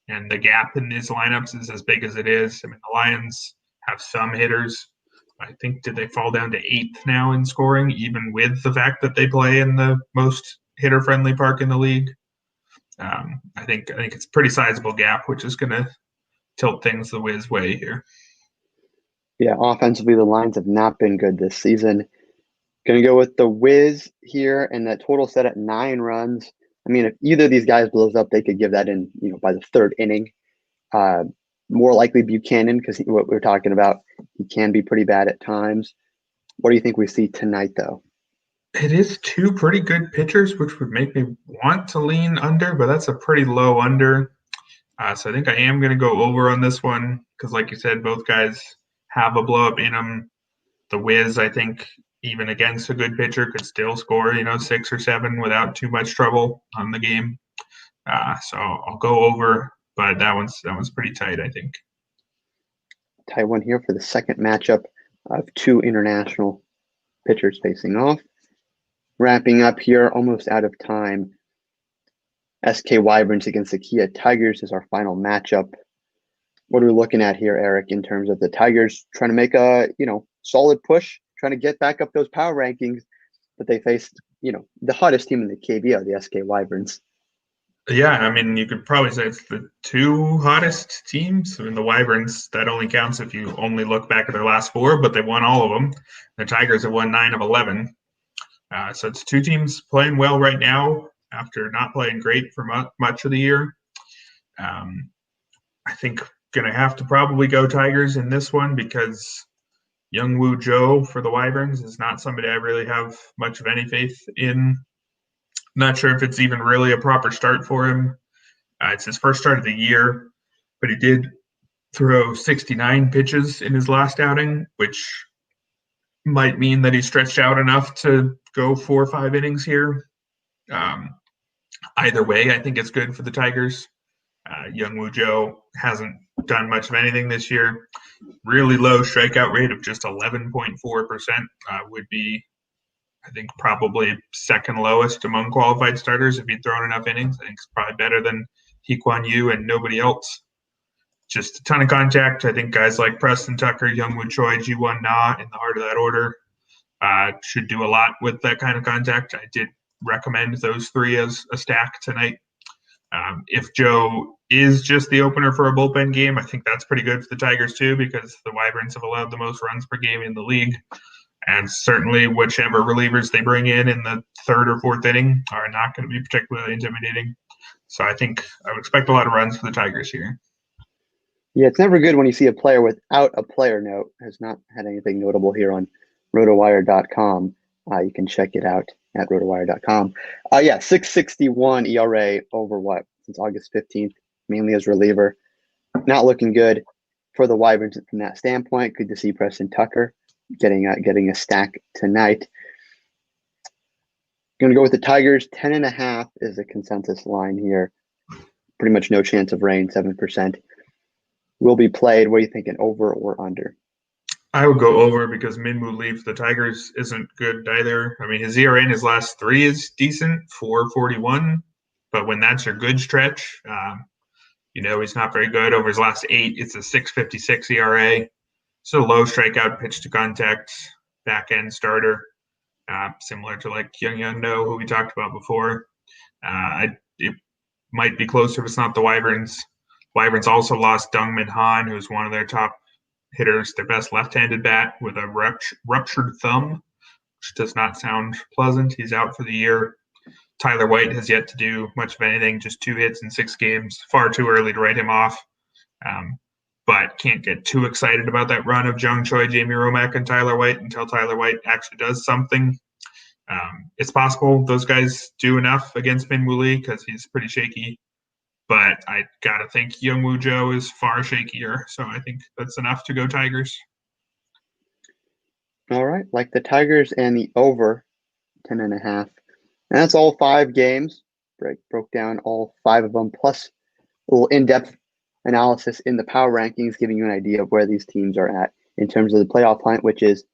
and the gap in these lineups is as big as it is, I mean, the Lions have some hitters. I think, did they fall down to 8th now in scoring, even with the fact that they play in the most hitter-friendly park in the league? I think it's a pretty sizable gap, which is going to tilt things the Wiz way here. Yeah, offensively, the Lions have not been good this season. Going to go with the Wiz here, and that total set at 9 runs. I mean, if either of these guys blows up, they could give that in, by the 3rd inning. More likely Buchanan, because what we're talking about, he can be pretty bad at times. What do you think we see tonight, though? It is 2 pretty good pitchers, which would make me want to lean under, but that's a pretty low under. So I think I am going to go over on this one because, like you said, both guys have a blow up in them. The Wiz, I think, even against a good pitcher, could still score, 6 or 7 without too much trouble on the game. So I'll go over, but that one's pretty tight, I think. Tight one here for the second matchup of 2 international pitchers facing off. Wrapping up here, almost out of time. SK Wyverns against the Kia Tigers is our final matchup. What are we looking at here, Eric, in terms of the Tigers trying to make a, solid push, trying to get back up those power rankings, but they faced, the hottest team in the KBO, the SK Wyverns. Yeah, I mean, you could probably say it's the two hottest teams. I mean, the Wyverns, that only counts if you only look back at their last four, but they won all of them. The Tigers have won 9 of 11. So it's two teams playing well right now after not playing great for much of the year. I think going to have to probably go Tigers in this one because Youngwoo Joe for the Wyverns is not somebody I really have much of any faith in. Not sure if it's even really a proper start for him. It's his first start of the year, but he did throw 69 pitches in his last outing, which might mean that he's stretched out enough to go 4 or 5 innings here. Um, Either way, I think it's good for the Tigers. Youngwoo Joe hasn't done much of anything this year. Really low strikeout rate of just 11.4% would be, I think, probably second lowest among qualified starters if he'd thrown enough innings. I think it's probably better than Hee-Kwan Yu and nobody else. Just a ton of contact. I think guys like Preston Tucker, Youngwoo Choi, Ji-Won Na in the heart of that order should do a lot with that kind of contact. I did recommend those three as a stack tonight. If Joe is just the opener for a bullpen game, I think that's pretty good for the Tigers too, because the Wyverns have allowed the most runs per game in the league. And certainly whichever relievers they bring in the third or fourth inning are not going to be particularly intimidating. So I think I would expect a lot of runs for the Tigers here. Yeah, it's never good when you see a player without a player note. Has not had anything notable here on rotowire.com. You can check it out at rotowire.com. 6.61 ERA over what? Since August 15th, mainly as reliever. Not looking good for the Wyverns from that standpoint. Good to see Preston Tucker getting a stack tonight. Going to go with the Tigers. 10.5 is the consensus line here. Pretty much no chance of rain. 7% will be played. What are you thinking, over or under? I would go over because Minwoo Lee for the Tigers isn't good either. I mean, his ERA in his last 3 is decent, 4.41, but when that's your good stretch, he's not very good. Over his last 8, it's a 6.56 ERA. So low strikeout, pitch to contact, back end starter, similar to like Young No, who we talked about before. It might be closer if it's not the Wyverns. Wyverns also lost Dungmin Han, who's one of their top hitters, their best left-handed bat with a ruptured thumb, which does not sound pleasant. He's out for the year. Tyler White has yet to do much of anything, just 2 hits in 6 games. Far too early to write him off. But can't get too excited about that run of Jung Choi, Jamie Romack, and Tyler White until Tyler White actually does something. It's possible those guys do enough against Minwoo Lee because he's pretty shaky. But I got to think Youngwoo Joe is far shakier. So I think that's enough to go Tigers. All right. Like the Tigers and the over 10.5. And that's all 5 games. Broke down all 5 of them, plus a little in-depth analysis in the power rankings, giving you an idea of where these teams are at in terms of the playoff hunt, which is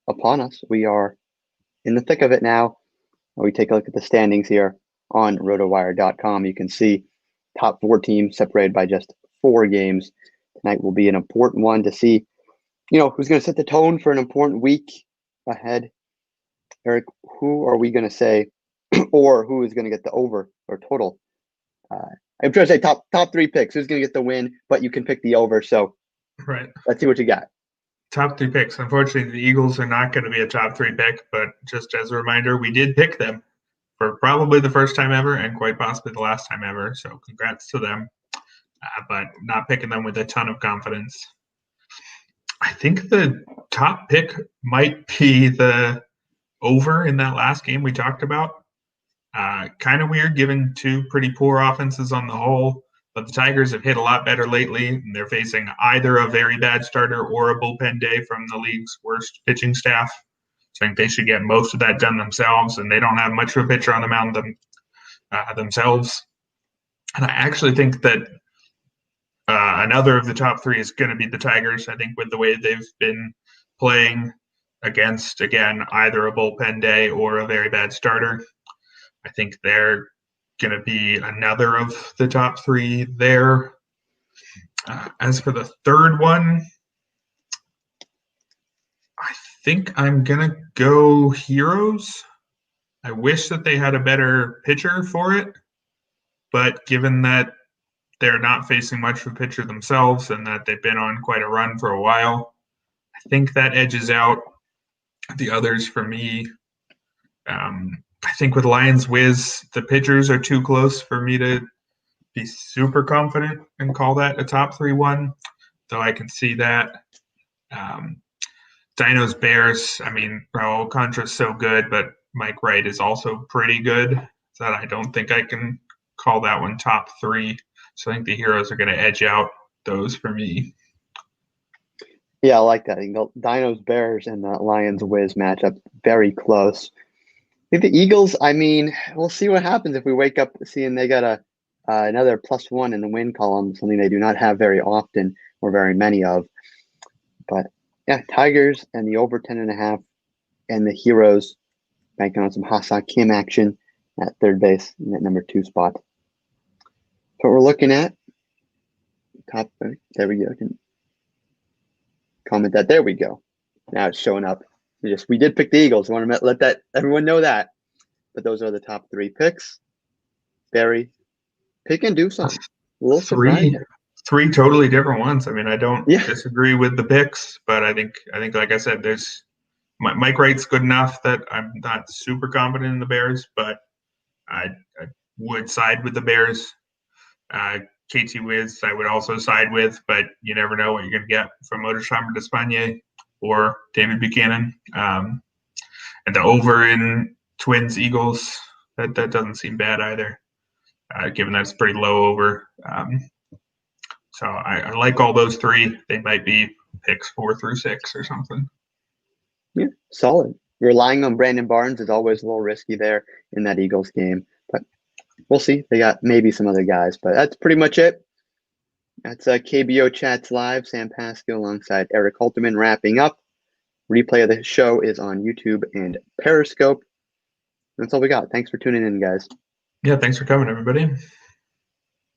upon us. We are in the thick of it now. We take a look at the standings here on rotowire.com. You can see top 4 teams separated by just 4 games. Tonight will be an important one to see, who's going to set the tone for an important week ahead. Eric, who are we going to say, or who is going to get the over or total? I'm trying to say top 3 picks. Who's going to get the win? But you can pick the over. So, right. Let's see what you got. Top 3 picks. Unfortunately, the Eagles are not going to be a top 3 pick. But just as a reminder, we did pick them for probably the first time ever and quite possibly the last time ever. So congrats to them. But not picking them with a ton of confidence. I think the top pick might be the over in that last game we talked about. Kind of weird given 2 pretty poor offenses on the whole, but the Tigers have hit a lot better lately, and they're facing either a very bad starter or a bullpen day from the league's worst pitching staff. So I think they should get most of that done themselves, and they don't have much of a pitcher on the mound themselves. And I actually think that another of the top 3 is going to be the Tigers. I think with the way they've been playing against, again, either a bullpen day or a very bad starter, I think they're going to be another of the top 3 there. As for the third one, I think I'm going to go Heroes. I wish that they had a better pitcher for it. but given that they're not facing much of a pitcher themselves and that they've been on quite a run for a while, I think that edges out the others for me. I think with Lions Wiz, the pitchers are too close for me to be super confident and call that a top 3-1, though I can see that. Dinos Bears, I mean, Raul Contra's so good, but Mike Wright is also pretty good, that I don't think I can call that one top 3. So I think the Heroes are going to edge out those for me. Yeah, I like that. Dinos Bears and the Lions Wiz matchup very close. I think the Eagles, I mean, we'll see what happens if we wake up seeing they got another +1 in the win column, something they do not have very often or very many of. But yeah, Tigers and the over 10.5, and the Heroes banking on some Ha-Seong Kim action at third base in that number 2 spot. So what we're looking at, top, there we go. I can comment that. There we go. Now it's showing up. We did pick the Eagles. I want to let everyone know that. But those are the top 3 picks. Barry, pick and do something. A little surprising. Three totally different ones. I mean, I don't disagree with the picks, but I think like I said, there's Mike Wright's good enough that I'm not super confident in the Bears, but I would side with the Bears. KT Wiz, I would also side with, but you never know what you're going to get from Motorsheimer Despaigne or David Buchanan. And the over in Twins Eagles, that doesn't seem bad either, given that it's pretty low over. So I like all those 3. They might be picks 4 through 6 or something. Yeah, solid. Relying on Brandon Barnes is always a little risky there in that Eagles game, but we'll see. They got maybe some other guys, but that's pretty much it. That's KBO Chats Live. Sam Pasco alongside Eric Halterman wrapping up. Replay of the show is on YouTube and Periscope. That's all we got. Thanks for tuning in, guys. Yeah, thanks for coming, everybody.